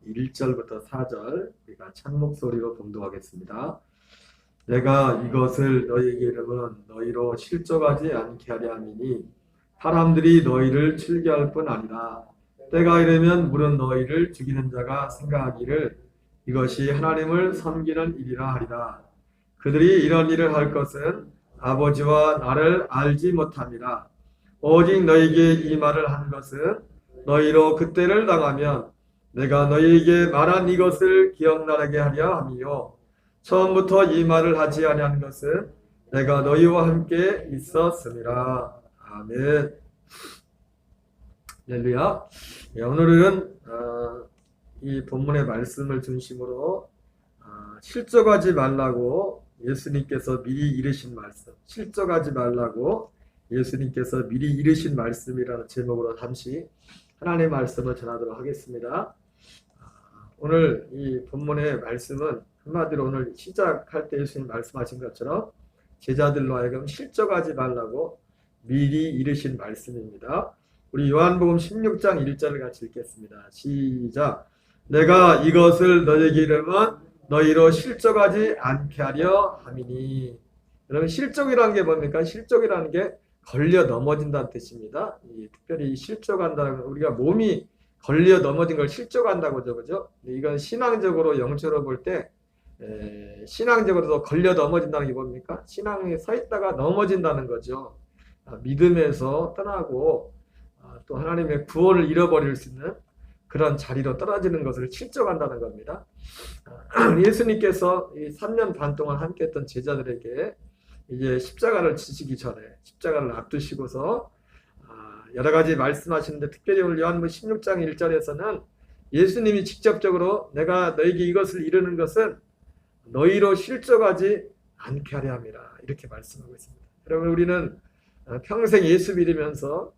1절부터 4절 우리가 찬목소리로 봉독하겠습니다. 내가 이것을 너희에게 이르면 너희로 실족하지 않게 하려 함이니 사람들이 너희를 즐겨할 뿐 아니라 때가 이르면 물은 너희를 죽이는 자가 생각하기를 이것이 하나님을 섬기는 일이라 하리라. 그들이 이런 일을 할 것은 아버지와 나를 알지 못함이라. 오직 너희에게 이 말을 한 것은 너희로 그때를 당하면 내가 너희에게 말한 이것을 기억나게 하려 함이요. 처음부터 이 말을 하지 아니한 것은 내가 너희와 함께 있었음이라. 아멘. 할렐루야. 오늘은 이 본문의 말씀을 중심으로 실족하지 말라고 예수님께서 미리 이르신 말씀, 실족하지 말라고 예수님께서 미리 이르신 말씀이라는 제목으로 잠시 하나님의 말씀을 전하도록 하겠습니다. 오늘 이 본문의 말씀은 한마디로 오늘 시작할 때 예수님 말씀하신 것처럼 제자들로 하여금 실족하지 말라고 미리 이르신 말씀입니다. 우리 요한복음 16장 1절을 같이 읽겠습니다. 시작. 내가 이것을 너희에게 이르면 너희로 실족하지 않게 하려 함이니. 여러분, 실족이라는 게 뭡니까? 실족이라는 게 걸려 넘어진다는 뜻입니다. 특별히 실족한다는 건 우리가 몸이 걸려 넘어진 걸 실족한다고 그죠? 이건 신앙적으로 영적으로 볼 때 신앙적으로도 걸려 넘어진다는 게 뭡니까? 신앙에 서 있다가 넘어진다는 거죠. 믿음에서 떠나고 또 하나님의 구원을 잃어버릴 수 있는 그런 자리로 떨어지는 것을 실족한다는 겁니다. 예수님께서 이 3년 반 동안 함께했던 제자들에게 이제 십자가를 지시기 전에 십자가를 앞두시고서 여러 가지 말씀하시는데 특별히 오늘 요한복음 16장 1절에서는 예수님이 직접적으로 내가 너에게 이것을 이르는 것은 너희로 실족하지 않게 하려 함이라 이렇게 말씀하고 있습니다. 여러분, 우리는 평생 예수 믿으면서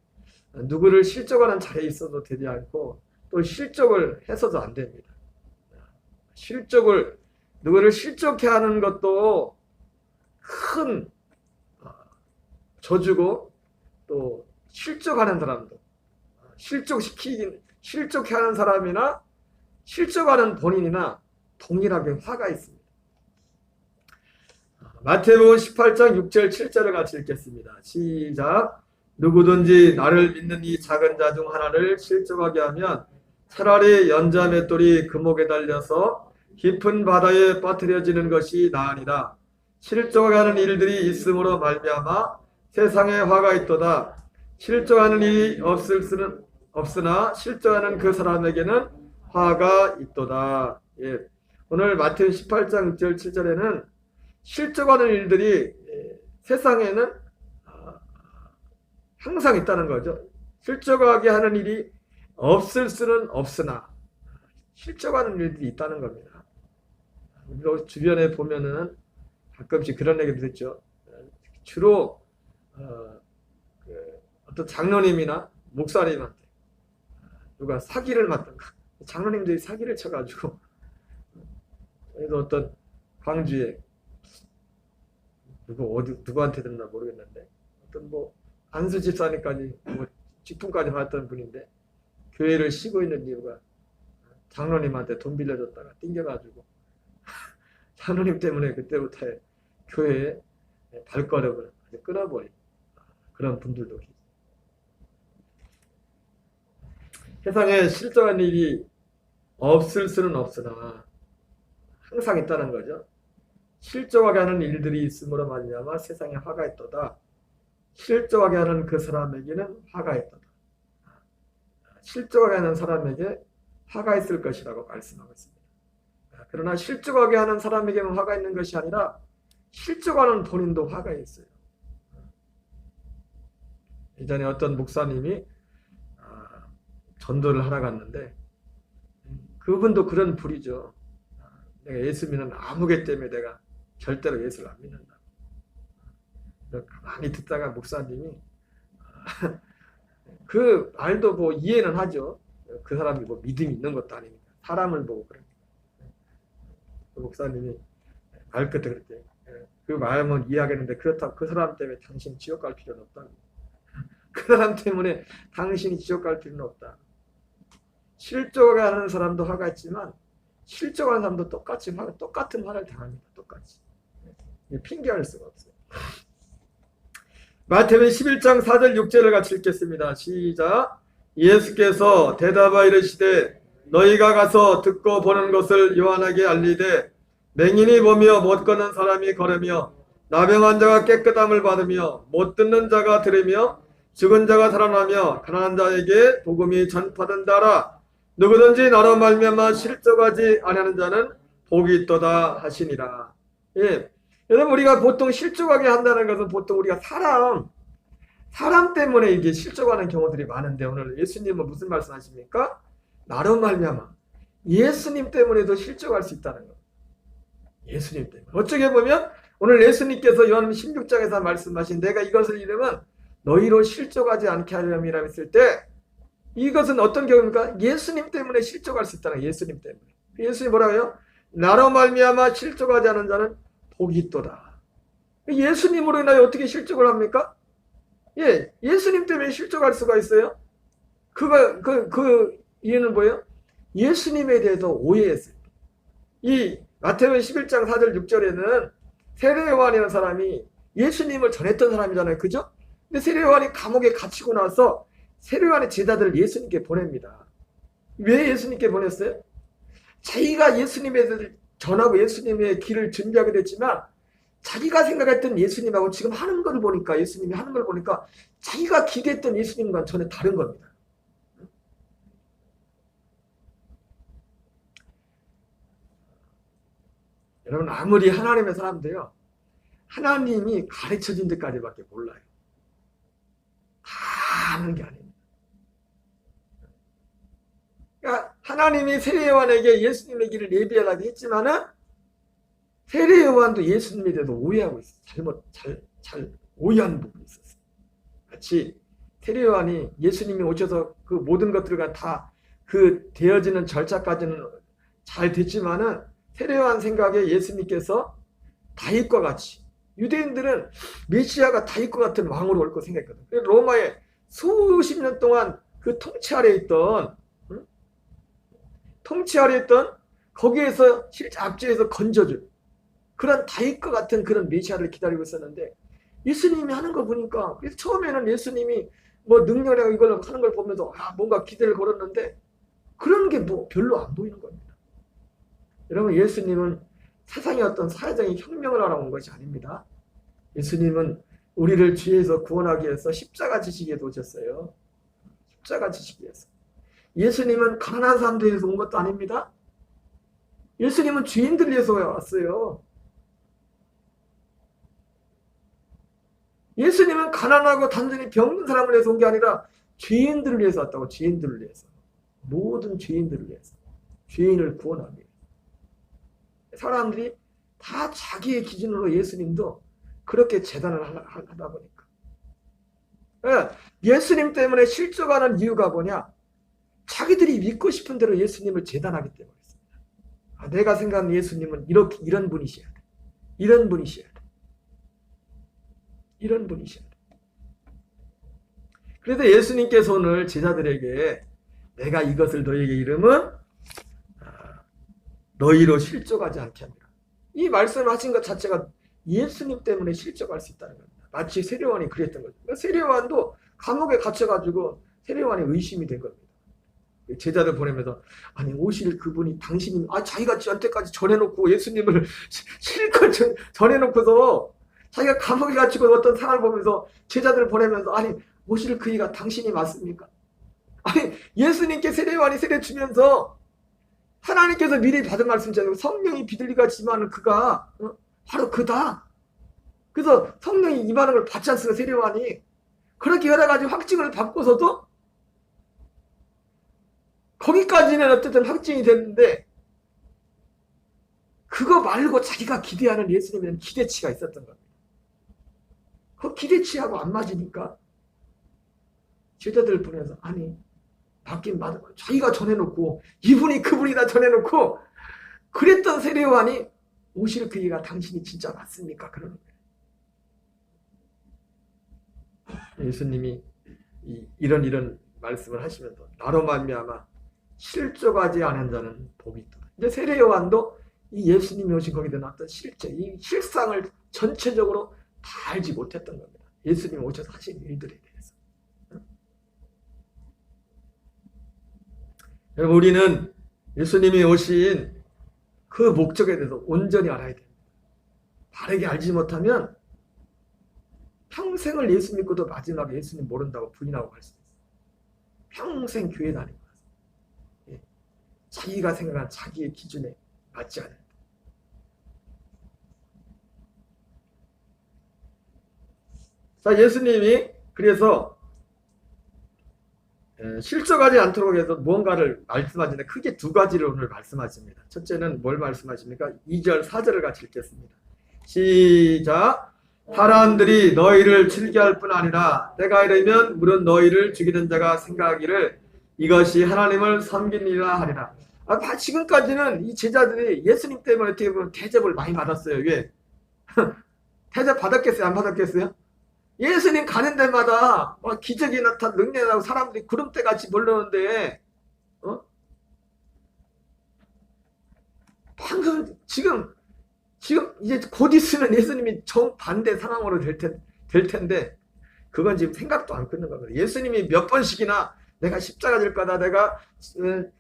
누구를 실족하는 자리에 있어도 되지 않고 또 실족을 해서도 안 됩니다. 누구를 실족해 하는 것도 큰 저주고 또 실족하는 사람도 실족해 하는 사람이나 실족하는 본인이나 동일하게 화가 있습니다. 마태복음 18장 6절 7절을 같이 읽겠습니다. 시작. 누구든지 나를 믿는 이 작은 자 중 하나를 실족하게 하면 차라리 연자 맷돌이 금옥에 달려서 깊은 바다에 빠뜨려지는 것이 나으니라. 실족하는 일들이 있음으로 말미암아 세상에 화가 있도다. 실족하는 일이 없으나 실족하는 그 사람에게는 화가 있도다. 예. 오늘 마태복음 18장 6절 7절에는 실족하는 일들이 세상에는 항상 있다는 거죠. 실족하게 하는 일이 없을 수는 없으나 실족하는 일들이 있다는 겁니다. 우리도 주변에 보면은 가끔씩 그런 얘기도 듣죠. 주로 어떤 장로님이나 목사님한테 누가 사기를 맞던가, 장로님들이 사기를 쳐가지고 그래도 어떤 광주에 누구한테 듣나 모르겠는데 어떤 안수 집사님까지 직분까지 받았던 분인데 교회를 쉬고 있는 이유가 장로님한테 돈 빌려줬다가 띵겨가지고 장로님 때문에 그때부터 교회의 발걸음을 끊어버린 그런 분들도 계세요. 세상에 실족한 일이 없을 수는 없으나 항상 있다는 거죠. 실족하게 하는 일들이 있음으로 말미암아 세상에 화가 있도다. 실족하게 하는 그 사람에게는 화가 있도다. 실족하게 하는 사람에게 화가 있을 것이라고 말씀하고 있습니다. 그러나 실족하게 하는 사람에게만 화가 있는 것이 아니라 실족하는 본인도 화가 있어요. 예전에 어떤 목사님이 전도를 하러 갔는데 그분도 그런 불이죠. 내가 예수 믿는 아무개 때문에 내가 절대로 예수를 안 믿는다. 가만히 듣다가 목사님이 그 말도 이해는 하죠. 그 사람이 믿음이 있는 것도 아니니까 사람을 보고 그래. 그 목사님이 말 끝에 그랬대. 그 마음은 이해하겠는데 그렇다고 그 사람 때문에 당신 지옥 갈 필요는 없다. 그 사람 때문에 당신이 지옥 갈 필요는 없다. 실족하는 사람도 화가 있지만 실족하는 사람도 똑같은 화를 당합니다. 똑같이. 핑계할 수가 없어요. 마태복음 11장 4절 6절을 같이 읽겠습니다. 시작. 예수께서 대답하여 이르시되 너희가 가서 듣고 보는 것을 요한에게 알리되 맹인이 보며 못 걷는 사람이 걸으며 나병한 자가 깨끗함을 받으며 못 듣는 자가 들으며 죽은 자가 살아나며 가난한 자에게 복음이 전파된다라. 누구든지 나로 말미암아 실족하지 아니하는 자는 복이 있도다 하시니라. 예. 여러분, 우리가 보통 실족하게 한다는 것은 보통 우리가 사람 때문에 이게 실족하는 경우들이 많은데, 오늘 예수님은 무슨 말씀하십니까? 나로 말미암아 예수님 때문에도 실족할 수 있다는 거예요. 예수님 때문에. 어떻게 보면 오늘 예수님께서 요한복음 16장에서 말씀하신 내가 이것을 이르면 너희로 실족하지 않게 하려니라 했을 때, 이것은 어떤 경우입니까? 예수님 때문에 실족할 수 있다는 거예요. 예수님 때문에. 예수님 뭐라고 해요? 나로 말미암아 실족하지 않은 자는 복이 있도다. 예수님으로 인하여 어떻게 실족을 합니까? 예, 예수님 때문에 실족할 수가 있어요. 그 이유는 뭐예요? 예수님에 대해서 오해했어요. 이 마태복음 11장 4절 6절에는 세례 요한이라는 사람이 예수님을 전했던 사람이잖아요. 그죠? 근데 세례 요한이 감옥에 갇히고 나서 세례 요한의 제자들을 예수님께 보냅니다. 왜 예수님께 보냈어요? 자기가 예수님에 대해서 전하고 예수님의 길을 준비하게 됐지만 자기가 생각했던 예수님하고 지금 하는 걸 보니까, 예수님이 하는 걸 보니까 자기가 기대했던 예수님과는 전혀 다른 겁니다. 여러분, 아무리 하나님의 사람도요, 하나님이 가르쳐준 데까지밖에 몰라요. 다 아는 게 아닙니다. 그러니까 하나님이 세례 요한에게 예수님의 길을 예비하라고 했지만은 세례 요한도 예수님에 대해서 오해하고 있어요. 잘 오해하는 부분이 있었어요. 마치 세례 요한이 예수님이 오셔서 그 모든 것들과 다 그 되어지는 절차까지는 잘 됐지만은 세례 요한 생각에 예수님께서 다윗과 같이, 유대인들은 메시아가 다윗과 같은 왕으로 올 거 생각했거든요. 로마에 수십 년 동안 그 통치 아래 있던 거기에서 앞지에서 건져줄 그런 다윗과 같은 그런 메시아를 기다리고 있었는데, 예수님이 하는 거 보니까, 그래서 처음에는 예수님이 뭐 능력이라고 이걸 하는 걸 보면서 뭔가 기대를 걸었는데 그런 게 뭐 별로 안 보이는 겁니다. 여러분, 예수님은 세상의 어떤 사회적인 혁명을 하러 온 것이 아닙니다. 예수님은 우리를 죄에서 구원하기 위해서 십자가 지시기에 오셨어요. 십자가 지시기 위해서. 예수님은 가난한 사람들 위해서 온 것도 아닙니다. 예수님은 죄인들 위해서 왔어요. 예수님은 가난하고 단순히 병든 사람을 위해서 온 게 아니라 죄인들을 위해서 왔다고. 죄인들을 위해서. 모든 죄인들을 위해서. 죄인을 구원하기 위해서. 사람들이 다 자기의 기준으로 예수님도 그렇게 재단을 하다 보니까. 예수님 때문에 실족하는 이유가 뭐냐? 자기들이 믿고 싶은 대로 예수님을 재단하기 때문이었습니다. 내가 생각하는 예수님은 이런 분이셔야 돼. 이런 분이셔야 돼. 이런 분이셔야 돼. 그래서 예수님께서 오늘 제자들에게 내가 이것을 너희에게 이름은 너희로 실족하지 않게 합니다. 이 말씀을 하신 것 자체가 예수님 때문에 실족할 수 있다는 겁니다. 마치 세례 요한이 그랬던 거죠. 세례 요한도 감옥에 갇혀가지고 세례 요한이 의심이 된 겁니다. 제자들 보내면서 아니 오실 그분이 당신이 자기가 저한테까지 전해놓고 예수님을 실컷 전해놓고서 자기가 감옥에 갇히고 어떤 상황을 보면서 제자들을 보내면서 아니 오실 그이가 당신이 맞습니까? 아니 예수님께 세례 요한이 세례 주면서 하나님께서 미리 받은 말씀이잖아요. 성령이 비둘기가 임하는 그가 바로 그다. 그래서 성령이 임하는 걸 받지 않습니까? 세례 요한이. 그렇게 여러 가지 확증을 받고서도 거기까지는 어쨌든 확증이 됐는데 그거 말고 자기가 기대하는 예수님에 대한 기대치가 있었던 겁니다. 그 기대치하고 안 맞으니까 제자들을 보내서 아니 받긴 받은 거 자기가 전해놓고 이분이 그분이다 전해놓고 그랬던 세례 요한이 오실 그이가 당신이 진짜 맞습니까? 그러는 거예요. 예수님이 이런 말씀을 하시면서 나로 말미암아 실족하지 않은 자는 복이 있다. 이제 세례 요한도 이 예수님이 오신 거기에 대한 어떤 실제, 이 실상을 전체적으로 다 알지 못했던 겁니다. 예수님이 오셔서 하신 일들에 대해서. 여러분, 우리는 예수님이 오신 그 목적에 대해서 온전히 알아야 됩니다. 바르게 알지 못하면 평생을 예수 믿고도 마지막에 예수님 모른다고 부인하고 갈 수 있어요. 평생 교회 다니고 자기가 생각한 자기의 기준에 맞지 않아요. 자, 예수님이 그래서 실족하지 않도록 해서 무언가를 말씀하시는데 크게 두 가지를 오늘 말씀하십니다. 첫째는 뭘 말씀하십니까? 2절, 4절을 같이 읽겠습니다. 시작. 사람들이 너희를 즐겨할 뿐 아니라 때가 이르면 물은 너희를 죽이는 자가 생각하기를 이것이 하나님을 섬기니라 하리라. 지금까지는 이 제자들이 예수님 때문에 어떻게 보면 대접을 많이 받았어요. 왜? 대접 받았겠어요? 안 받았겠어요? 예수님 가는 데마다 기적이 나타나고 능력이 나고 사람들이 구름대같이 몰려오는데 방금 지금 이제 곧 있으면 예수님이 정반대 상황으로 될 텐데 그건 지금 생각도 안 끊는 거거든요. 예수님이 몇 번씩이나 내가 십자가 질 거다, 내가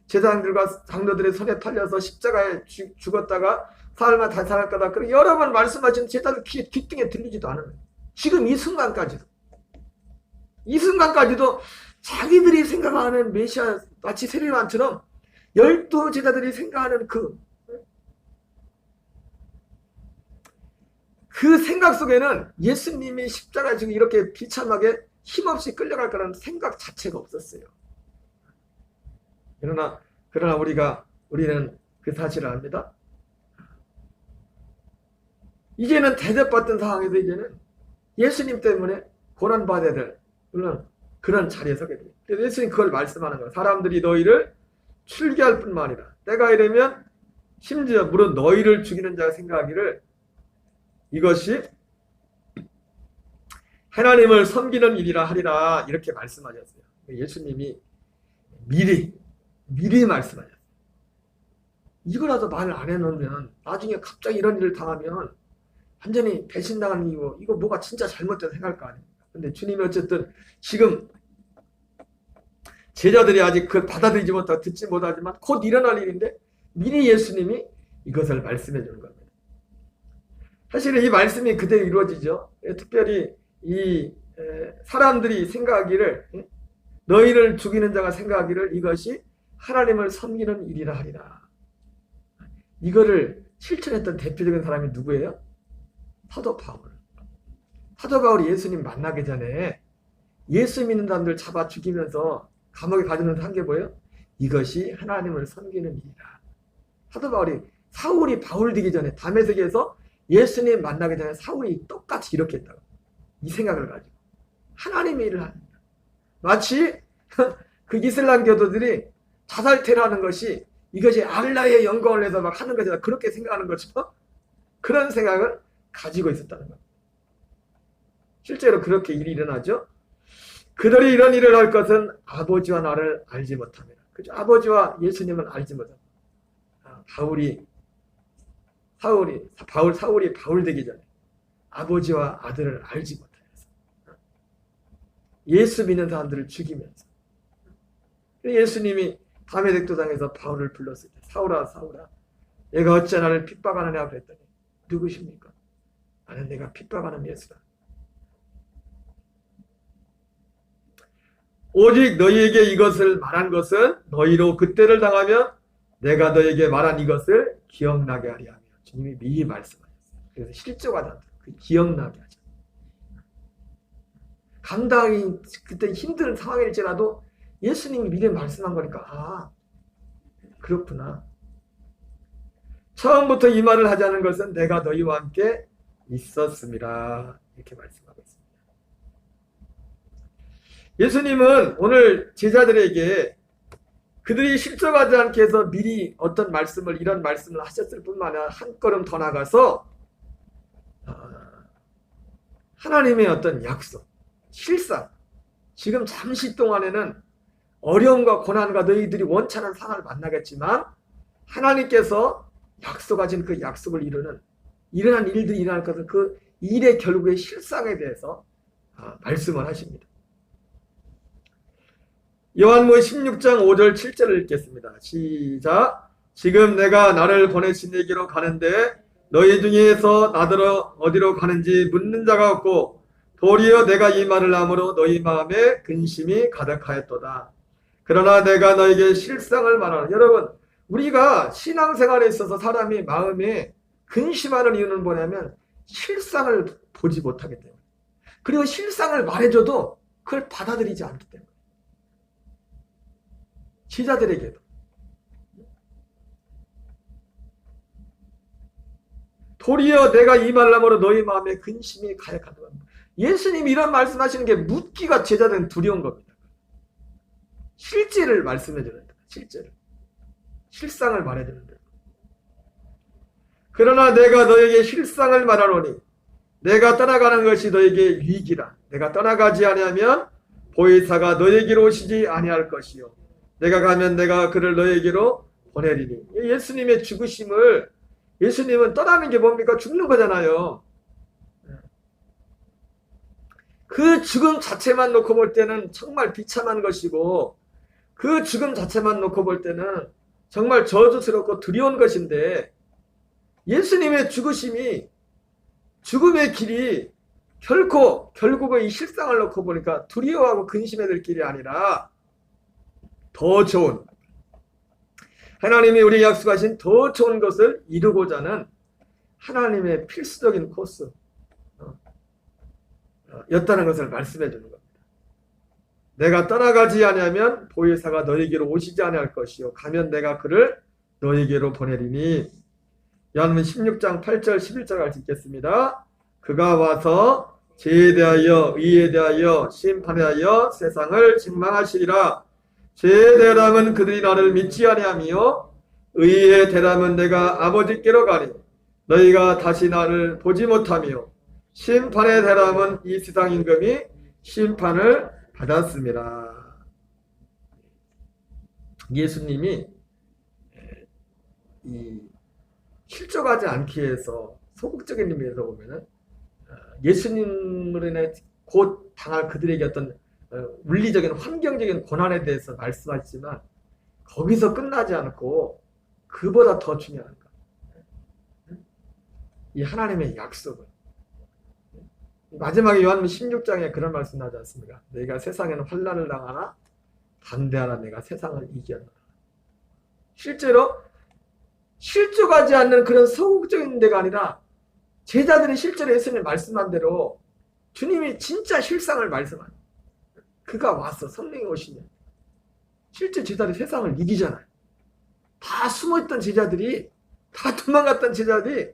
제사장들과 장로들의 손에 팔려서 십자가에 죽었다가 사흘만 다시 살할 거다, 그렇게 여러 번 말씀하신 제자들 귀등에 들리지도 않아요. 지금 이 순간까지도 자기들이 생각하는 메시아, 마치 세례요한처럼 12 제자들이 생각하는 그 생각 속에는 예수님이 십자가에 지금 이렇게 비참하게 힘없이 끌려갈 거라는 생각 자체가 없었어요. 그러나 우리는 그 사실을 압니다. 이제는 대접받던 상황에서 이제는 예수님 때문에 고난받아야 될 그런 자리에 서게 돼요. 그래서 예수님 그걸 말씀하는 거예요. 사람들이 너희를 출교할 뿐만 아니라 때가 이르면 심지어 물론 너희를 죽이는 자가 생각하기를 이것이 하나님을 섬기는 일이라 하리라, 이렇게 말씀하셨어요. 예수님이 미리 말씀하셨어요. 이거라도 말을 안 해놓으면 나중에 갑자기 이런 일을 당하면 완전히 배신당하는 이거 뭐가 진짜 잘못된 생각할 거 아닙니까? 근데 주님이 어쨌든 지금 제자들이 아직 그걸 받아들이지 못하고 듣지 못하지만 곧 일어날 일인데 미리 예수님이 이것을 말씀해 주는 겁니다. 사실은 이 말씀이 그대로 이루어지죠. 특별히 이 사람들이 생각하기를, 너희를 죽이는 자가 생각하기를 이것이 하나님을 섬기는 일이라 하리라. 이거를 실천했던 대표적인 사람이 누구예요? 사도 바울. 사도 바울이 예수님 만나기 전에 예수 믿는 사람들 잡아 죽이면서 감옥에 가두면서 한 게 뭐예요? 이것이 하나님을 섬기는 일이라. 사도 바울이, 사울이 바울 되기 전에 다메섹에서 예수님 만나기 전에 사울이 똑같이 이렇게 했다고. 이 생각을 가지고 하나님의 일을 합니다. 마치 그 이슬람 교도들이 자살퇴라는 것이 이것이 알라의 영광을 내서 막 하는 것이다, 그렇게 생각하는 것처럼 그런 생각을 가지고 있었다는 겁니다. 실제로 그렇게 일이 일어나죠. 그들이 이런 일을 할 것은 아버지와 나를 알지 못합니다. 그죠? 아버지와 예수님은 알지 못합니다. 사울이 바울 되기 전에 아버지와 아들을 알지 못하면서 예수 믿는 사람들을 죽이면서 예수님이 다메섹 도상에서 바울을 불렀을 때 사울아 사울아 내가 어찌 나를 핍박하느냐 그랬더니 누구십니까? 나는 내가 핍박하는 예수다. 오직 너희에게 이것을 말한 것은 너희로 그때를 당하면 내가 너희에게 말한 이것을 기억나게 하리 하며 주님이 미리 말씀하셨어요. 그래서 실족하지 않도록 기억나게 하죠. 감당이 그때 힘든 상황일지라도 예수님이 미리 말씀한 거니까 그렇구나. 처음부터 이 말을 하자는 것은 내가 너희와 함께 있었습니다. 이렇게 말씀하고 있습니다. 예수님은 오늘 제자들에게 그들이 실족하지 않게 해서 미리 어떤 말씀을, 이런 말씀을 하셨을 뿐만 아니라 한 걸음 더 나가서 하나님의 어떤 약속, 실상, 지금 잠시 동안에는 어려움과 고난과 너희들이 원치 않은 상황을 만나겠지만 하나님께서 약속하신 그 약속을 이루는 일어난 일들이 일어날 것은 그 일의 결국의 실상에 대해서 말씀을 하십니다. 요한복음 16장 5절 7절을 읽겠습니다. 시작. 지금 내가 나를 보내신 에게로 가는데 너희 중에서 나더러 어디로 가는지 묻는 자가 없고 도리어 내가 이 말을 함으로 너희 마음에 근심이 가득하였도다. 그러나 내가 너에게 실상을 말하노라. 여러분, 우리가 신앙생활에 있어서 사람이 마음에 근심하는 이유는 뭐냐면 실상을 보지 못하기 때문에, 그리고 실상을 말해줘도 그걸 받아들이지 않기 때문에. 제자들에게도 도리어 내가 이 말을 함으로 너희 마음에 근심이 가득하다. 예수님이 이런 말씀하시는 게 묻기가 제자들은 두려운 겁니다. 실제를 말씀해 줘야 된다. 실제를. 실상을 말해 주는 데. 그러나 내가 너에게 실상을 말하노니 내가 떠나가는 것이 너에게 위기라. 내가 떠나가지 아니하면 보혜사가 너에게로 오시지 아니할 것이요. 내가 가면 내가 그를 너에게로 보내리니. 예수님의 죽으심을, 예수님은 떠나는 게 뭡니까? 죽는 거잖아요. 그 죽음 자체만 놓고 볼 때는 정말 비참한 것이고, 그 죽음 자체만 놓고 볼 때는 정말 저주스럽고 두려운 것인데, 예수님의 죽으심이, 죽음의 길이 결국은 이 실상을 놓고 보니까 두려워하고 근심해야 될 길이 아니라 더 좋은, 하나님이 우리 약속하신 더 좋은 것을 이루고자 하는 하나님의 필수적인 코스 였다는 것을 말씀해 주는 겁니다. 내가 떠나가지 아니하면 보혜사가 너희에게로 오시지 아니할 것이요. 가면 내가 그를 너희에게로 보내리니. 요한복음 16장 8절 11절 같이 읽겠습니다. 그가 와서 죄에 대하여 의에 대하여 심판에 대하여 세상을 책망하시리라. 죄의 대람은 그들이 나를 믿지 아니하며 의의 대람은 내가 아버지께로 가니 너희가 다시 나를 보지 못하며 심판의 대람은 이 세상 임금이 심판을 받았습니다. 예수님이 이 실족하지 않기 위해서 소극적인 의미에서 보면은 예수님으로 인해 곧 당할 그들에게 어떤 물리적인 환경적인 고난에 대해서 말씀하시지만 거기서 끝나지 않고 그보다 더 중요한 것, 이 하나님의 약속을. 마지막에 요한복음 16장에 그런 말씀 나지 않습니까? 내가 세상에는 환난을 당하나 담대하라 내가 세상을 이겼노라. 실제로 실족하지 않는 그런 소극적인 데가 아니라 제자들이 실제로 예수님 말씀한 대로 주님이 진짜 실상을 말씀하는, 그가 와서 성령이 오시면 실제 제자들이 세상을 이기잖아요. 다 숨어있던 제자들이, 다 도망갔던 제자들이,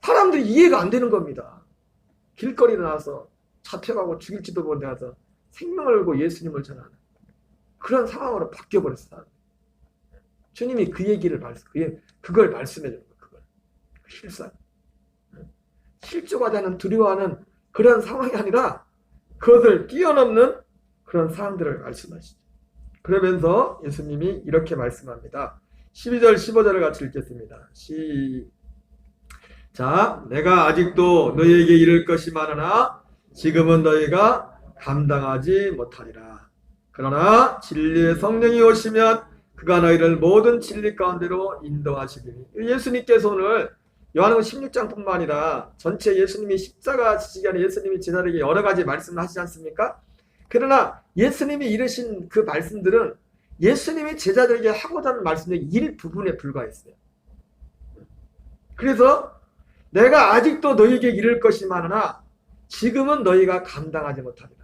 사람들이 이해가 안 되는 겁니다. 길거리에 나와서 잡혀가고 죽일지도 모르는 데 가서 생명을 걸고 예수님을 전하는 그런 상황으로 바뀌어버렸어요. 주님이 그 얘기를 그걸 말씀해 주는 거예요. 그걸. 실상. 실족하지 않은 두려워하는 그런 상황이 아니라 그것을 뛰어넘는 그런 상황들을 말씀하시죠. 그러면서 예수님이 이렇게 말씀합니다. 12절 15절을 같이 읽겠습니다. 자, 내가 아직도 너희에게 이를 것이 많으나 지금은 너희가 감당하지 못하리라. 그러나 진리의 성령이 오시면 그가 너희를 모든 진리 가운데로 인도하시리니. 예수님께서 오늘 요한복음 16장뿐만 아니라 전체 예수님이 십자가 지시기 전에 예수님이 제자들에게 여러 가지 말씀을 하시지 않습니까? 그러나 예수님이 이르신 그 말씀들은 예수님이 제자들에게 하고자 하는 말씀의 일부분에 불과했어요. 그래서 내가 아직도 너희에게 이를 것이 많으나 지금은 너희가 감당하지 못하리라.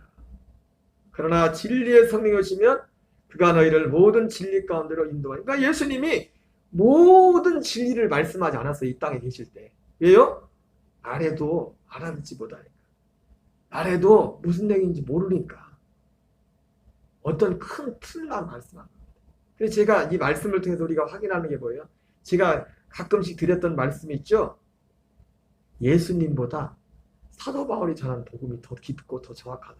그러나 진리의 성령이 오시면 그가 너희를 모든 진리 가운데로 인도하리라. 그러니까 예수님이 모든 진리를 말씀하지 않았어요. 이 땅에 계실 때. 왜요? 아래도 알아듣지 못하니까. 아래도 무슨 얘기인지 모르니까. 어떤 큰 틀만 말씀합니다. 그래서 제가 이 말씀을 통해서 우리가 확인하는 게 뭐예요? 제가 가끔씩 드렸던 말씀이 있죠? 예수님보다 사도 바울이 전한 복음이 더 깊고 더 정확하다.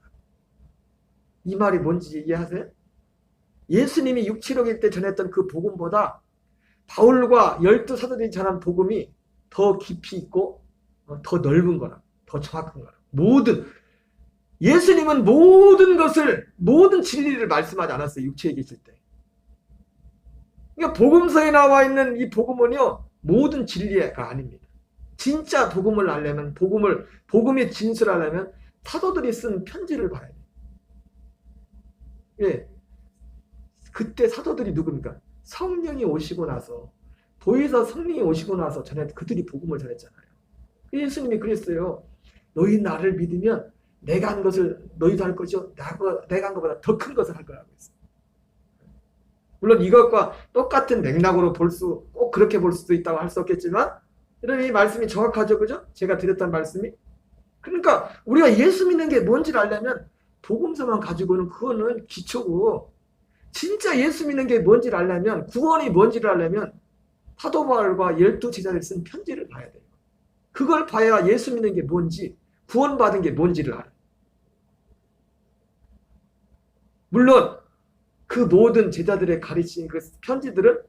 이 말이 뭔지 이해하세요? 예수님이 육체로기 때 전했던 그 복음보다 바울과 12사도들이 전한 복음이 더 깊이 있고 더 넓은 거라, 더 정확한 거라. 예수님은 모든 진리를 말씀하지 않았어요. 육체에 계실 때. 그러니까 복음서에 나와 있는 이 복음은요, 모든 진리가 아닙니다. 진짜 복음을 알려면, 복음의 진술을 하려면 사도들이 쓴 편지를 봐야 돼요. 예. 그때 사도들이 누굽니까? 성령이 오시고 나서, 보혜사 성령이 오시고 나서 그들이 복음을 전했잖아요. 예수님이 그랬어요. 너희 나를 믿으면 내가 한 것을 너희도 할 것이요, 내가 한 것보다 더 큰 것을 할 거라고 했어요. 물론 이것과 똑같은 맥락으로 꼭 그렇게 볼 수도 있다고 할 수 없겠지만, 여러분 이 말씀이 정확하죠, 그죠? 제가 드렸던 말씀이. 그러니까 우리가 예수 믿는 게 뭔지를 알려면 복음서만 가지고는 그거는 기초고, 진짜 예수 믿는 게 뭔지를 알려면, 구원이 뭔지를 알려면 사도 바울과 12제자들이 쓴 편지를 봐야 돼요. 그걸 봐야 예수 믿는 게 뭔지, 구원받은 게 뭔지를 알아요. 물론 그 모든 제자들의 가르친 그 편지들은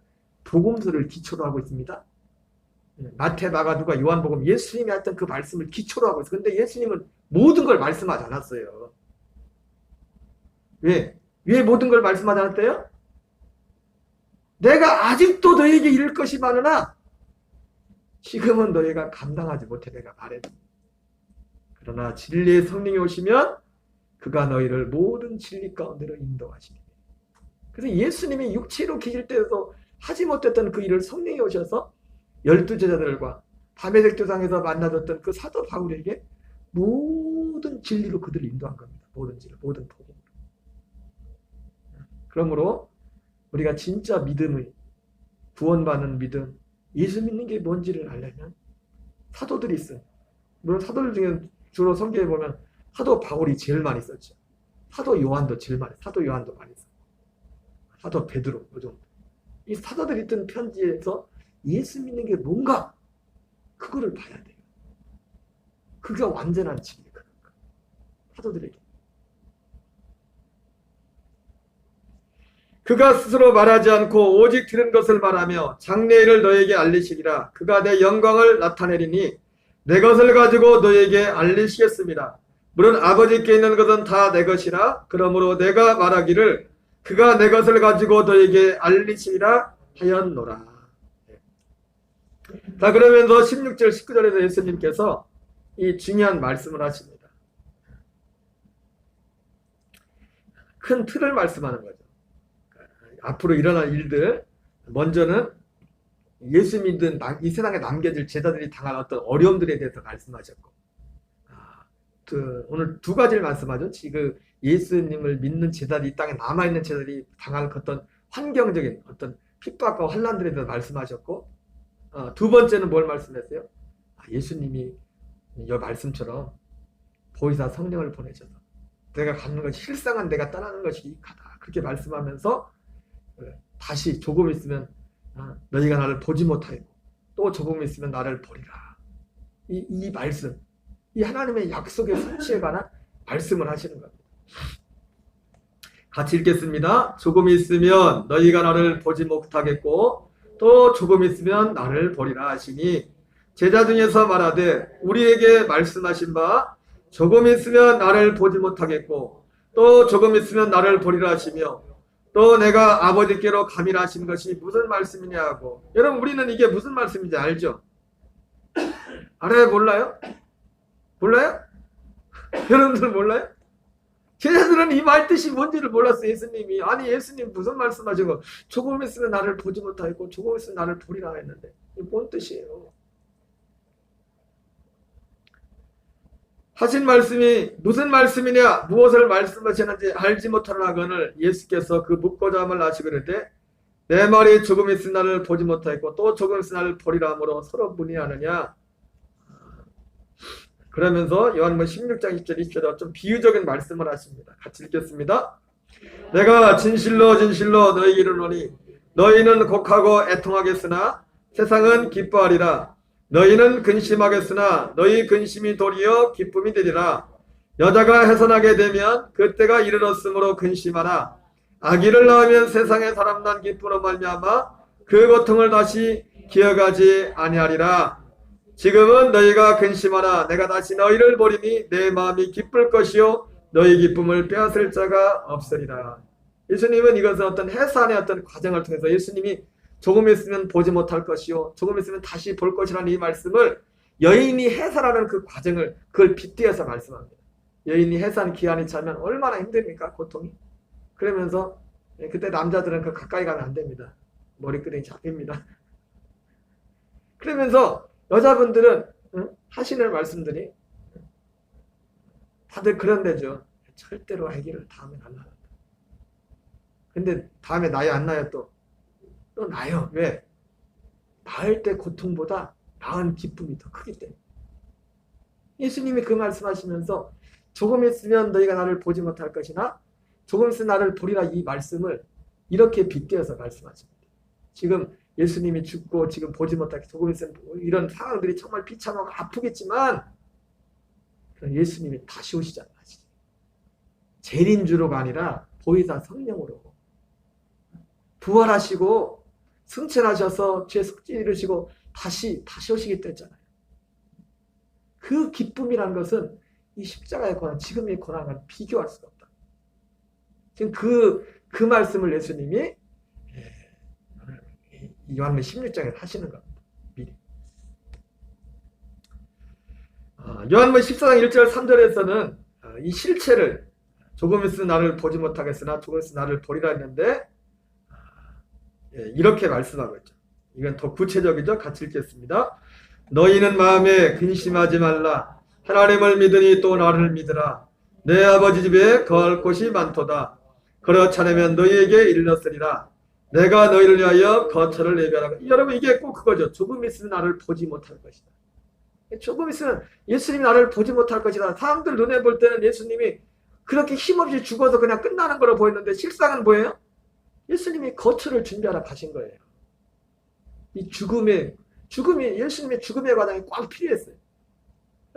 복음서를 기초로 하고 있습니다. 마태, 마가, 누가, 요한복음, 예수님이 했던 그 말씀을 기초로 하고 있어요. 근데 예수님은 모든 걸 말씀하지 않았어요. 왜 모든 걸 말씀하지 않았대요? 내가 아직도 너에게 이를 것이 많으나 지금은 너희가 감당하지 못해 내가 말해도. 그러나 진리의 성령이 오시면 그가 너희를 모든 진리 가운데로 인도하시니. 그래서 예수님이 육체로 계실 때에도 하지 못했던 그 일을 성령이 오셔서 12제자들과 다메섹 도상에서 만나줬던 그 사도 바울에게 모든 진리로 그들을 인도한 겁니다. 모든 진리, 모든 복음으로. 그러므로 우리가 진짜 믿음의, 구원받는 믿음, 예수 믿는 게 뭔지를 알려면 사도들이 있어요. 물론 사도들 중에 주로 성경에 보면 사도 바울이 제일 많이 썼죠. 사도 요한도 많이 썼어요. 사도 베드로, 이 사도들이 쓴 편지에서 예수 믿는 게 뭔가 그거를 봐야 돼요. 그가 완전한 진리가 사도들에게. 그가 스스로 말하지 않고 오직 들은 것을 말하며 장래일을 너에게 알리시리라. 그가 내 영광을 나타내리니 내 것을 가지고 너에게 알리시겠습니다. 물론 아버지께 있는 것은 다 내 것이라. 그러므로 내가 말하기를 그가 내 것을 가지고 너에게 알리시리라 하였노라. 자, 그러면서 16절 19절에서 예수님께서 이 중요한 말씀을 하십니다. 큰 틀을 말씀하는 거죠. 앞으로 일어날 일들, 먼저는 예수 믿은 이 세상에 남겨질 제자들이 당할 어떤 어려움들에 대해서 말씀하셨고, 오늘 두 가지를 말씀하죠. 지금 예수님을 믿는 제자들이, 이 땅에 남아있는 제자들이 당할 어떤 환경적인 어떤 핍박과 환난들에 대해서 말씀하셨고, 두 번째는 뭘 말씀했어요? 예수님이 이 말씀처럼 보혜사 성령을 보내셔서 내가 갖는 것이 실상은 내가 떠나는 것이 이익하다. 그렇게 말씀하면서 다시 조금 있으면 너희가 나를 보지 못하고 또 조금 있으면 나를 버리라. 이 말씀, 이 하나님의 약속의 성취에 관한 말씀을 하시는 겁니다. 같이 읽겠습니다. 조금 있으면 너희가 나를 보지 못하겠고 또 조금 있으면 나를 버리라 하시니 제자 중에서 말하되 우리에게 말씀하신 바 조금 있으면 나를 보지 못하겠고 또 조금 있으면 나를 버리라 하시며 또 내가 아버지께로 가미라 하신 것이 무슨 말씀이냐고. 여러분, 우리는 이게 무슨 말씀인지 알죠? 알아요? 몰라요? 몰라요? 여러분들 몰라요? 제자들은 이 말 뜻이 뭔지를 몰랐어요. 예수님이. 아니, 예수님 무슨 말씀하시고 조금 있으면 나를 보지 못하겠고 조금 있으면 나를 보리라 했는데 이게 뭔 뜻이에요? 하신 말씀이 무슨 말씀이냐, 무엇을 말씀하시는지 알지 못하나거늘 예수께서 그 묻고자 함을 아시그르되 내 말이 조금 있으면 나를 보지 못하겠고 또 조금 있으면 나를 보리라 하므로 서로 문의하느냐. 그러면서 요한복음 16장 20절 20절에 좀 비유적인 말씀을 하십니다. 같이 읽겠습니다. 내가 진실로 진실로 너희에게 이르노니 너희는 곡하고 애통하겠으나 세상은 기뻐하리라. 너희는 근심하겠으나 너희 근심이 도리어 기쁨이 되리라. 여자가 해산하게 되면 그때가 이르렀으므로 근심하라. 아기를 낳으면 세상에 사람 난 기쁨으로 말미암아 그 고통을 다시 기억하지 아니하리라. 지금은 너희가 근심하라. 내가 다시 너희를 보리니 내 마음이 기쁠 것이요 너희 기쁨을 빼앗을 자가 없으리라. 예수님은 이것은 어떤 해산의 어떤 과정을 통해서 예수님이 조금 있으면 보지 못할 것이요 조금 있으면 다시 볼 것이라는 이 말씀을 여인이 해산하는 그 과정을 그걸 빗대어서 말씀합니다. 여인이 해산 기한이 차면 얼마나 힘듭니까? 고통이. 그러면서 그때 남자들은 그 가까이 가면 안 됩니다. 머리끄댕이 잡힙니다. 그러면서 여자분들은 하시는 말씀들이 다들 그런 데죠. 절대로 아기를 다음에 안 낳는다. 근데 다음에 나요 안 나요? 또 나요. 왜? 낳을 때 고통보다 낳은 기쁨이 더 크기 때문에. 예수님이 그 말씀하시면서 조금 있으면 너희가 나를 보지 못할 것이나 조금 있으면 나를 보리라 이 말씀을 이렇게 빗대어서 말씀하십니다. 지금 예수님이 죽고 지금 보지 못할 조금 있으면 이런 상황들이 정말 비참하고 아프겠지만 예수님이 다시 오시잖아요. 재림주로가 아니라 보혜사 성령으로 부활하시고 승천하셔서 죄 속죄 이루시고 다시 오시겠다 했잖아요. 그 기쁨이라는 것은 이 십자가의 고난, 지금의 고난과는 비교할 수가 없다. 지금 그 말씀을 예수님이 요한복음 16장에 하시는 겁니다. 미리. 요한복음 14장 1절 3절에서는 이 실체를 조금 있으면 나를 보지 못하겠으나 조금 있으면 나를 보리라 했는데 이렇게 말씀하고 있죠. 이건 더 구체적이죠. 같이 읽겠습니다. 너희는 마음에 근심하지 말라. 하나님을 믿으니 또 나를 믿으라. 내 아버지 집에 거할 곳이 많도다. 그렇지 않으면 너희에게 일렀으리라. 내가 너희를 위하여 거처를 예비하라. 여러분 이게 꼭 그거죠. 조금 있으면 나를 보지 못할 것이다. 조금 있으면 예수님이 나를 보지 못할 것이다. 사람들 눈에 볼 때는 예수님이 그렇게 힘없이 죽어서 그냥 끝나는 거로 보였는데 실상은 뭐예요? 예수님이 거처를 준비하러 가신 거예요. 이 죽음이 예수님의 죽음의 과정이 꽉 필요했어요.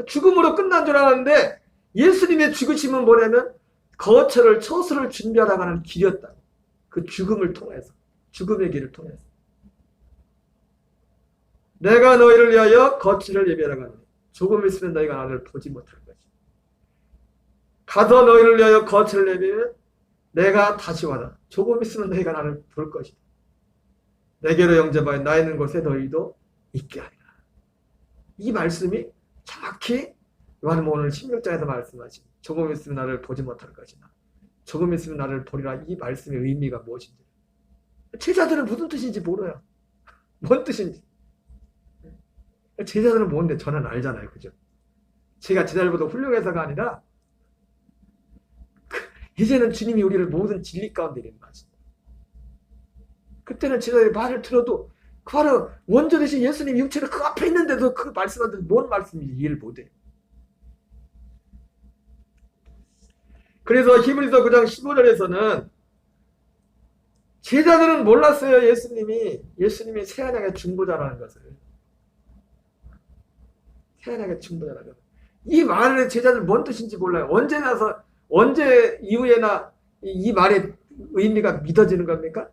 죽음으로 끝난 줄 알았는데 예수님의 죽으심은 뭐냐면 거처를 처소를 준비하러 가는 길이었다. 그 죽음을 통해서 죽음의 길을 통해서 내가 너희를 위하여 거처를 예비하러 가노니 조금 있으면 너희가 나를 보지 못할 것이다. 가서 너희를 위하여 거처를 예비하면 내가 다시 와라. 조금 있으면 너희가 나를 볼 것이다. 내게로 영접하여 나 있는 곳에 너희도 있게 하리라. 이 말씀이 정확히 요한복음 오늘 16장에서 말씀하신 조금 있으면 나를 보지 못할 것이다. 조금 있으면 나를 보리라. 이 말씀의 의미가 무엇인지 제자들은 무슨 뜻인지 몰라요. 뭔 뜻인지. 제자들은 뭔데 저는 알잖아요. 그죠? 제가 제자들보다 훌륭해서가 아니라 이제는 주님이 우리를 모든 진리 가운데 있는 거지. 그때는 제자들의 말을 들어도 그 바로 원조 되신 예수님 육체가 그 앞에 있는데도 그 말씀하는데 뭔 말씀인지 이해를 못해요. 그래서 히브리서 9장 15절에서는 제자들은 몰랐어요. 예수님이 새하늘의 중보자라는 것을. 새하늘의 중보자라는 것을. 이 말의 제자들 뭔 뜻인지 몰라요. 언제 이후에나 이 말의 의미가 믿어지는 겁니까?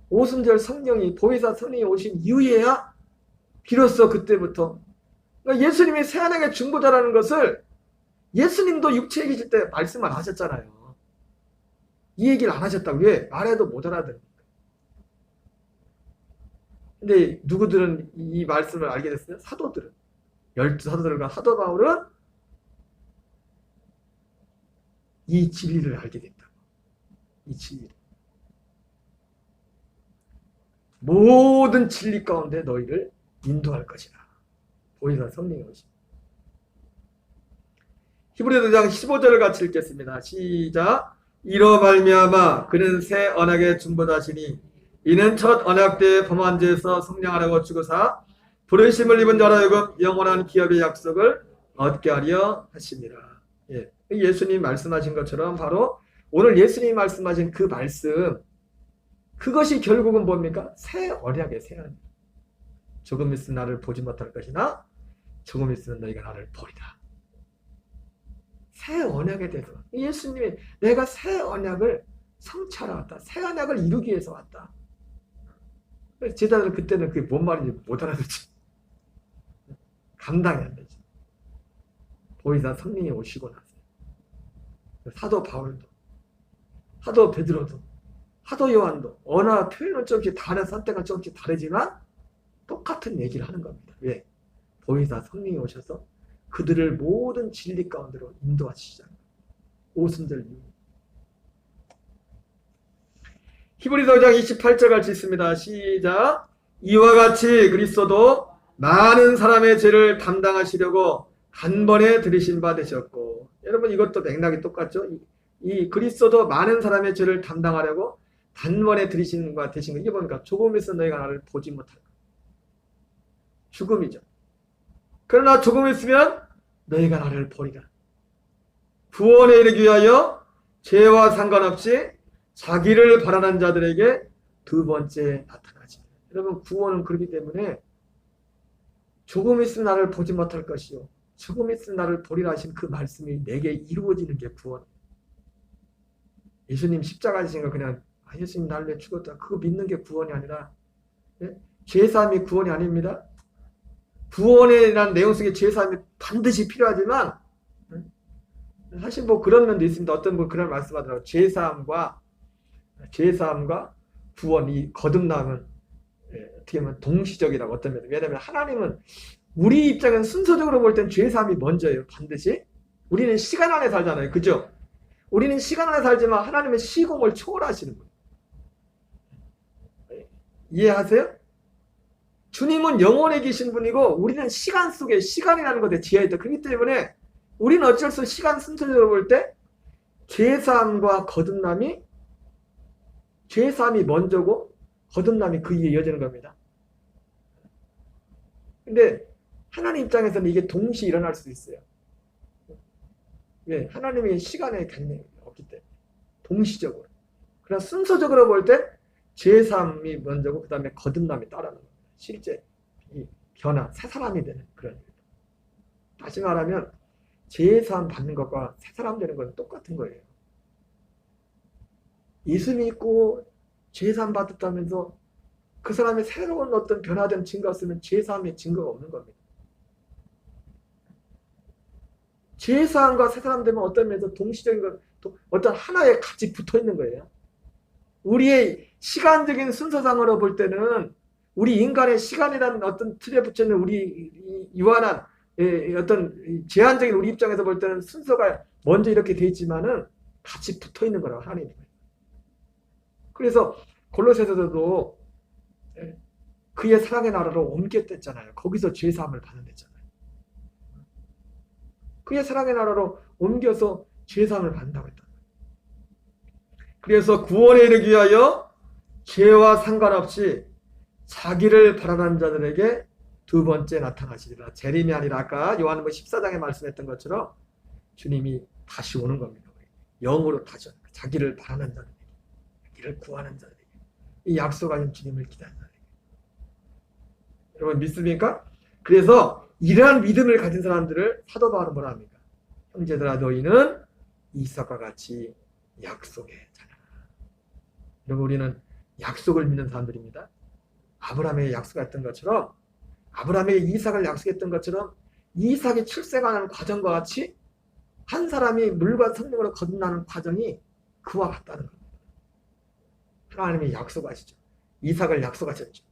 오순절 성령이 보혜사 성령이 오신 이후에야 비로소 그때부터 그러니까 예수님이 새하늘의 중보자라는 것을 예수님도 육체에 계실 때 말씀을 하셨잖아요. 이 얘기를 안 하셨다고. 왜? 말해도 못 알아듣니까. 근데 누구들은 이 말씀을 알게 됐어요? 사도들은. 12사도들과 사도 바울은 이 진리를 알게 됐다. 이 진리를. 모든 진리 가운데 너희를 인도할 것이라. 보혜사 성령이 오십니다. 히브리서 9장 15절을 같이 읽겠습니다. 시작. 이로 말미암아 그는 새 언약의 중보자시니 이는 첫 언약 때 범한 죄에서 속량하라고 죽으사 부르심을 입은 자로 하여금 영원한 기업의 약속을 얻게 하려 하십니다. 예수님이 말씀하신 것처럼 바로 오늘 예수님이 말씀하신 그 말씀 그것이 결국은 뭡니까? 새 언약의 새 언약. 조금 있으면 나를 보지 못할 것이나 조금 있으면 너희가 나를 보리라. 새 언약에 대해서 예수님이 내가 새 언약을 성취하러 왔다. 새 언약을 이루기 위해서 왔다. 제자들은 그때는 그게 뭔 말인지 못 알아듣지. 감당이 안 되지. 보이사 성령이 오시고 나서 사도 바울도, 사도 베드로도, 사도 요한도 언어와 표현은 조금씩 다른 선택은 조금씩 다르지만 똑같은 얘기를 하는 겁니다. 왜? 보이사 성령이 오셔서 그들을 모든 진리 가운데로 인도하시잖아요. 오순절 이후. 히브리서 5장 28절 같이 있습니다. 시작. 이와 같이 그리스도도 많은 사람의 죄를 담당하시려고 단번에 들이신 바 되셨고, 여러분 이것도 맥락이 똑같죠? 이 그리스도도 많은 사람의 죄를 담당하려고 단번에 들이신 바 되신 거, 이게 뭡니까? 조금 있어 너희가 나를 보지 못할 것. 죽음이죠. 그러나 조금 있으면 너희가 나를 보리라. 구원에 이르기 위하여 죄와 상관없이 자기를 바라는 자들에게 두 번째 나타나지. 여러분 구원은 그렇기 때문에 조금 있으면 나를 보지 못할 것이요 조금 있으면 나를 보리라 하신 그 말씀이 내게 이루어지는 게 구원. 예수님 십자가 지신 거 그냥 예수님 나를 위해 죽었다 그거 믿는 게 구원이 아니라, 예? 죄사함이 구원이 아닙니다. 구원에 대한 내용 속에 죄사함이 반드시 필요하지만, 사실 뭐 그런 면도 있습니다. 어떤 분 그런 말씀하더라고요. 죄사함과 구원, 이 거듭남은 어떻게 보면 동시적이라고. 어떤 면은, 왜냐하면 하나님은 우리 입장에서 순서적으로 볼 땐 죄사함이 먼저예요. 반드시. 우리는 시간 안에 살잖아요. 그죠? 우리는 시간 안에 살지만 하나님은 시공을 초월하시는 거예요. 이해하세요? 주님은 영원에 계신 분이고 우리는 시간 속에, 시간이라는 것에 지하에 있다. 그렇기 때문에 우리는 어쩔 수 없이 시간 순서적으로 볼 때 죄사함과 거듭남이, 죄사함이 먼저고 거듭남이 그 위에 이어지는 겁니다. 근데 하나님 입장에서는 이게 동시에 일어날 수 있어요. 왜? 하나님의 시간의概念이 없기 때문에 동시적으로. 그러나 순서적으로 볼 때 죄사함이 먼저고 그 다음에 거듭남이 따르는 겁니다. 실제 이 변화, 새 사람이 되는 그런 일. 다시 말하면 죄사함 받는 것과 새 사람 되는 건 똑같은 거예요. 예수 믿고 죄사함 받았다면서 그 사람의 새로운 어떤 변화된 증거가 없으면 죄사함의 증거가 없는 겁니다. 죄사함과 새 사람 되면 어떤 면에서 동시적인 것, 어떤 하나에 같이 붙어 있는 거예요. 우리의 시간적인 순서상으로 볼 때는 우리 인간의 시간이라는 어떤 틀에 붙여있는 우리 유한한 어떤 제한적인 우리 입장에서 볼 때는 순서가 먼저 이렇게 돼 있지만은 같이 붙어 있는 거라고 하나님. 그래서 골로새서도 그의 사랑의 나라로 옮겼댔잖아요. 거기서 죄사함을 받는 데잖아요. 그의 사랑의 나라로 옮겨서 죄사함을 받는다고 했다. 그래서 구원에 이르기 위하여 죄와 상관없이 자기를 바라는 자들에게 두 번째 나타나시리라. 재림이 아니라 아까 요한복음 14장에 말씀했던 것처럼 주님이 다시 오는 겁니다. 영으로 다시 오는 거예요. 자기를 바라는 자들에게, 자기를 구하는 자들에게, 이 약속하신 주님을 기다리는 자들에게. 여러분 믿습니까? 그래서 이러한 믿음을 가진 사람들을 사도 바울은 뭐라 합니까? 형제들아 너희는 이삭과 같이 약속의 자녀라. 여러분 우리는 약속을 믿는 사람들입니다. 아브라함에게 약속했던 것처럼, 아브라함에게 이삭을 약속했던 것처럼 이삭이 출생하는 과정과 같이 한 사람이 물과 성령으로 거듭나는 과정이 그와 같다는 겁니다. 하나님이 약속하시죠. 이삭을 약속하셨죠.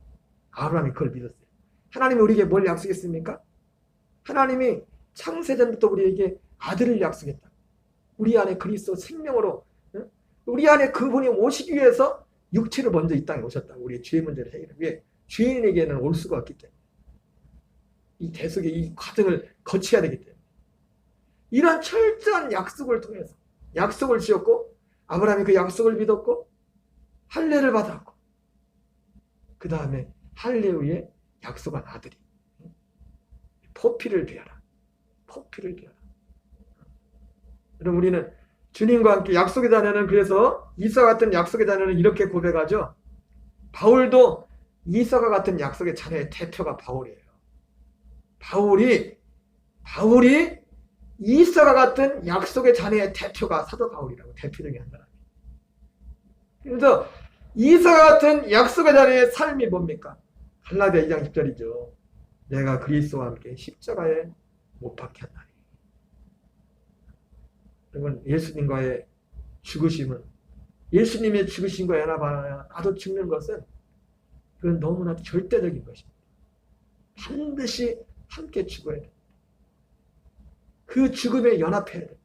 아브라함이 그걸 믿었어요. 하나님이 우리에게 뭘 약속했습니까? 하나님이 창세전부터 우리에게 아들을 약속했다. 우리 안에 그리스도 생명으로, 우리 안에 그분이 오시기 위해서 육체를 먼저 이 땅에 오셨다. 우리의 죄 문제를 해결하기 위해. 죄인에게는 올 수가 없기 때문에. 이 대속의 이 과정을 거쳐야 되기 때문에. 이런 철저한 약속을 통해서 약속을 지었고, 아브라함이 그 약속을 믿었고 할례를 받았고, 그 다음에 할례 후에 약속한 아들이 포피를 베어라. 포피를 베어라. 여러분 우리는 주님과 함께 약속의 자녀는, 그래서 이삭 같은 약속의 자녀는 이렇게 고백하죠. 바울도 이삭과 같은 약속의 자녀의 대표가 바울이에요. 바울이 이사가 같은 약속의 자녀의 대표가 사도 바울이라고. 대표 중에 한 사람이. 그래서 이사가 같은 약속의 자녀의 삶이 뭡니까? 갈라디아 2장 10절이죠. 내가 그리스도와 함께 십자가에 못 박혔나니. 여러분, 예수님과의 죽으심은, 예수님의 죽으심과 연합하여 나도 죽는 것은 그건 너무나 절대적인 것입니다. 반드시 함께 죽어야 됩니다. 그 죽음에 연합해야 됩니다.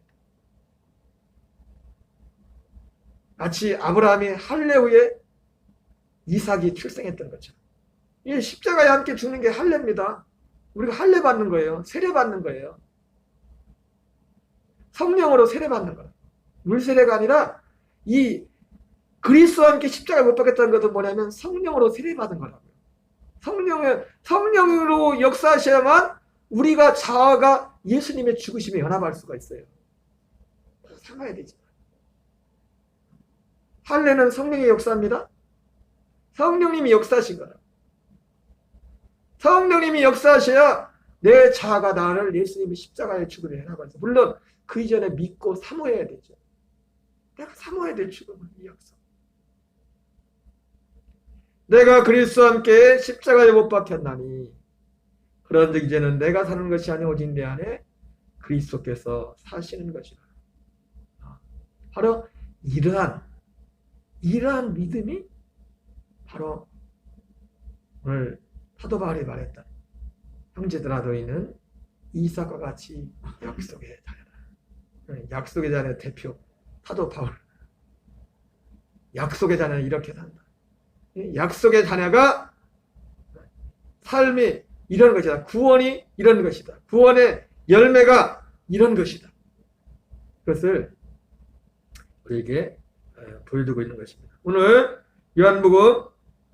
마치 아브라함이 할례 후에 이삭이 출생했던 것처럼. 이 십자가에 함께 죽는 게 할례입니다. 우리가 할례 받는 거예요. 세례 받는 거예요. 성령으로 세례 받는 거예요. 물세례가 아니라 이 그리스도와 함께 십자가에 못 박혔다는 것은 뭐냐면 성령으로 세례 받은 거라고요. 성령으로 역사하셔야만 우리가 자아가 예수님의 죽으심에 연합할 수가 있어요. 삼아야 되죠. 할례는 성령의 역사입니다. 성령님이 역사하신 거라. 성령님이 역사하셔야 내 자아가 나를 예수님의 십자가의 죽음에 연합할 수. 물론 그 이전에 믿고 사모해야 되죠. 내가 사모해야 될 죽음은 이 약속. 내가 그리스도와 함께 십자가에 못 박혔나니 그런즉 이제는 내가 사는 것이 아니 오직 내 안에 그리스도께서 사시는 것이라. 바로 이러한 믿음이 바로 오늘 사도 바울이 말했다. 형제들아 너희는 이삭과 같이 약속의 자녀다. 약속의 자녀 대표 사도 바울. 약속의 자녀는 이렇게 산다. 약속의 자녀가 삶이 이런 것이다. 구원이 이런 것이다. 구원의 열매가 이런 것이다. 그것을 우리에게 보여주고 있는 것입니다. 오늘 요한복음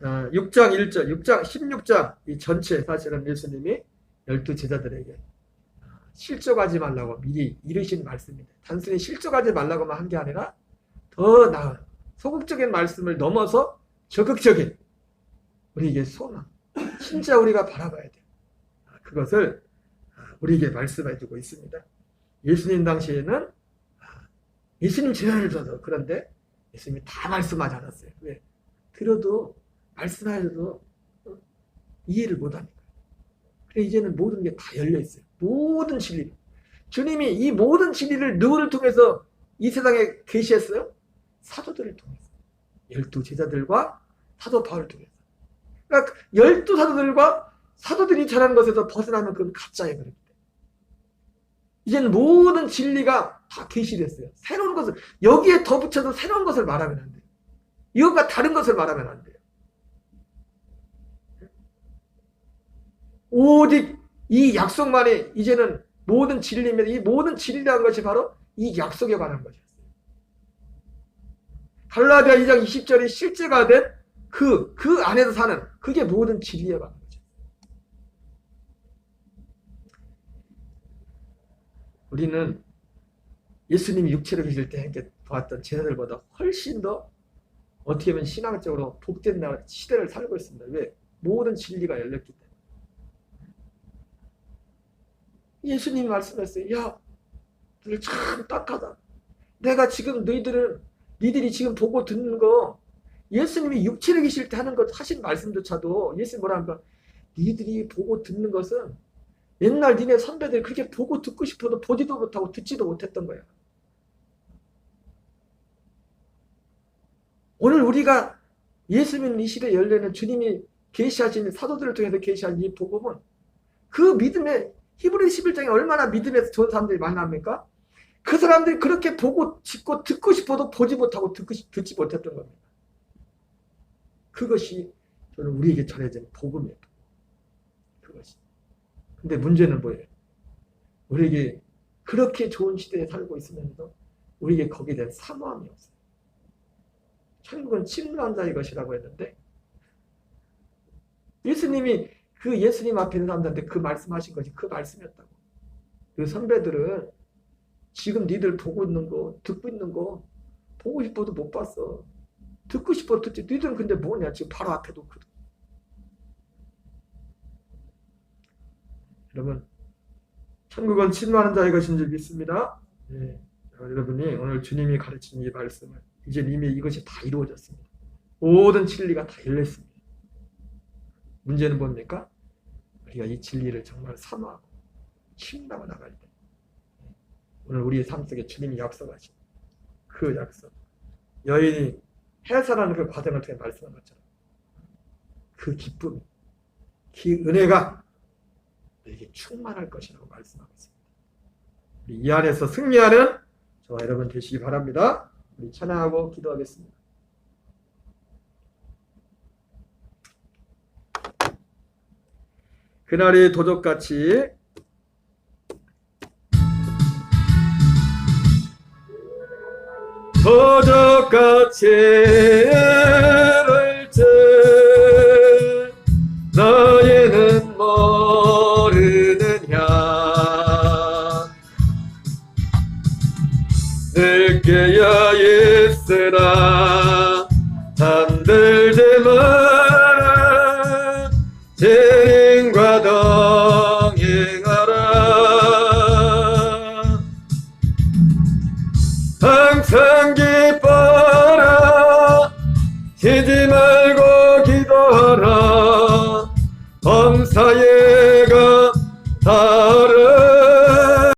6장 1절, 16장 이 전체 사실은 예수님이 12제자들에게 실족하지 말라고 미리 이르신 말씀입니다. 단순히 실족하지 말라고만 한 게 아니라 더 나은 소극적인 말씀을 넘어서 적극적인 우리에게 소망, 진짜 우리가 바라봐야 돼요. 그것을 우리에게 말씀해 주고 있습니다. 예수님 당시에는 예수님 제자를 둬도 그런데 예수님이 다 말씀하지 않았어요. 왜? 들어도 말씀하셔도 이해를 못하니까. 그래 이제는 모든 게 다 열려 있어요. 모든 진리. 주님이 이 모든 진리를 누구를 통해서 이 세상에 계시했어요? 사도들을 통해서. 12제자들과 사도 바울을 통해서. 그러니까 12사도들과 사도들이 전하는 것에서 벗어나면 그건 가짜예요. 그렇기 때문에. 이제는 모든 진리가 다 계시됐어요. 새로운 것을 여기에 더 붙여서 새로운 것을 말하면 안 돼요. 이것과 다른 것을 말하면 안 돼요. 오직 이 약속만이 이제는 모든 진리입니다. 이 모든 진리라는 것이 바로 이 약속에 관한 것이었어요. 갈라디아 2장 20절이 실제가 된 그 안에서 사는 그게 모든 진리에 관한 거죠. 우리는 예수님이 육체로 계실 때 함께 보았던 제자들보다 훨씬 더 어떻게 보면 신앙적으로 복된 시대를 살고 있습니다. 왜? 모든 진리가 열렸기 때문에. 예수님이 말씀했어요. 야, 너희 참 딱하다. 내가 지금 니들이 지금 보고 듣는 거 예수님이 육체로 계실 때 하는 것 하신 말씀조차도 예수님 뭐라 합니까? 니들이 보고 듣는 것은 옛날 니네 선배들이 그렇게 보고 듣고 싶어도 보지도 못하고 듣지도 못했던 거야. 오늘 우리가 예수 믿는 이 시대에 열리는 주님이 계시하신 사도들을 통해서 계시한 이 복음은 그 믿음의 히브리 11장에 얼마나 믿음에서 좋은 사람들이 만납니까? 그 사람들이 그렇게 보고 싶고 듣고 싶어도 보지 못하고 듣지 못했던 겁니다. 그것이 저는 우리에게 전해진 복음이에요. 그것이. 근데 문제는 뭐예요? 우리에게 그렇게 좋은 시대에 살고 있으면서도 우리에게 거기에 대한 사모함이 없어요. 천국은 침노한 자의 것이라고 했는데 예수님이 그 예수님 앞에 있는 사람들한테 그 말씀하신 것이 그 말씀이었다고. 그 선배들은 지금 니들 보고 있는 거, 듣고 있는 거 보고 싶어도 못 봤어. 듣고 싶어도 듣지. 니들은 근데 뭐냐? 지금 바로 앞에 놓거든. 여러분, 천국은 침노하는 자의 것인 줄 믿습니다. 예. 여러분이 오늘 주님이 가르친 이 말씀을 이제 이미 이것이 다 이루어졌습니다. 모든 진리가 다 열렸습니다. 문제는 뭡니까? 우리가 이 진리를 정말 사모하고 힘나고 나갈 때 오늘 우리의 삶 속에 주님이 약속하신 그 약속, 여인이 해산하는 그 과정을 통해 말씀한 것처럼 그 기쁨, 그 은혜가 너에게 충만할 것이라고 말씀하고 있습니다. 우리 이 안에서 승리하는 저와 여러분 되시기 바랍니다. 우리 찬양하고 기도하겠습니다. 그날이 도적같이 도적같이 를지 너희는 모르느냐 늦게야 있으나 잠들지 마라 주님과 동행하라 항상 기뻐라 쉬지 말고 기도하라 범사에